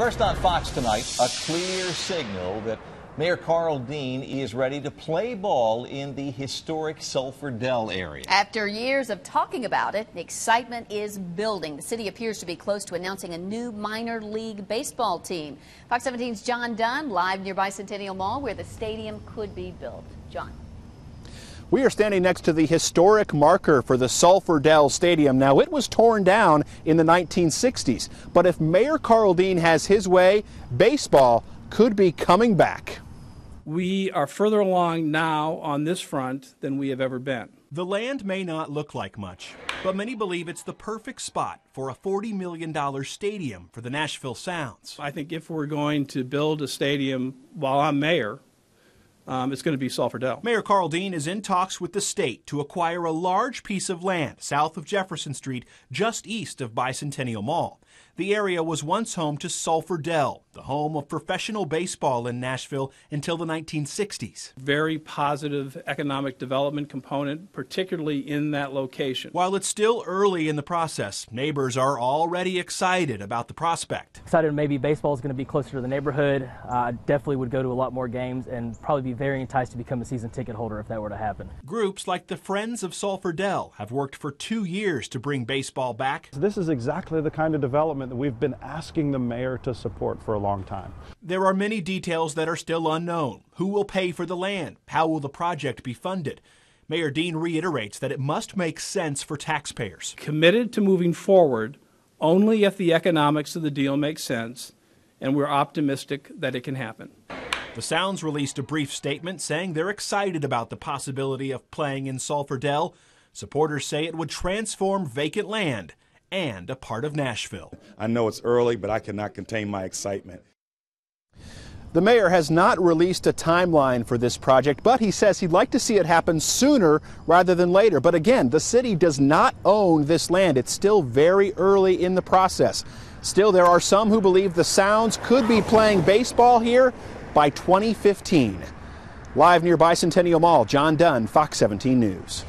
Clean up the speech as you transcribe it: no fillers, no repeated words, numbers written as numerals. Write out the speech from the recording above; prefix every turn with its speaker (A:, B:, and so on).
A: First on Fox tonight, a clear signal that Mayor Karl Dean is ready to play ball in the historic Sulphur Dell area.
B: After years of talking about it, the excitement is building. The city appears to be close to announcing a new minor league baseball team. Fox 17's John Dunn live near Bicentennial Mall where the stadium could be built. John.
C: We are standing next to the historic marker for the Sulphur Dell Stadium. Now, it was torn down in the 1960s, but if Mayor Karl Dean has his way, baseball could be coming back.
D: We are further along now on this front than we have ever been.
E: The land may not look like much, but many believe it's the perfect spot for a $40 million stadium for the Nashville Sounds.
D: I think if we're going to build a stadium while I'm mayor, it's going to be Sulphur Dell.
E: Mayor Karl Dean is in talks with the state to acquire a large piece of land south of Jefferson Street, just east of Bicentennial Mall. The area was once home to Sulphur Dell, the home of professional baseball in Nashville until the 1960s.
D: Very positive economic development component, particularly in that location.
E: While it's still early in the process, neighbors are already excited about the prospect.
F: Excited maybe baseball is going to be closer to the neighborhood. Definitely would go to a lot more games and probably be very enticed to become a season ticket holder if that were to happen.
E: Groups like the Friends of Sulphur Dell have worked for 2 years to bring baseball back.
G: This is exactly the kind of development that we've been asking the mayor to support for a long time.
E: There are many details that are still unknown. Who will pay for the land? How will the project be funded? Mayor Dean reiterates that it must make sense for taxpayers.
D: Committed to moving forward only if the economics of the deal make sense, and we're optimistic that it can happen.
E: The Sounds released a brief statement saying they're excited about the possibility of playing in Sulphur Dell. Supporters say it would transform vacant land and a part of Nashville.
H: I know it's early, but I cannot contain my excitement.
C: The mayor has not released a timeline for this project, but he says he'd like to see it happen sooner rather than later. But again, the city does not own this land. It's still very early in the process. Still, there are some who believe the Sounds could be playing baseball here by 2015. Live near Bicentennial Mall, John Dunn, Fox 17 News.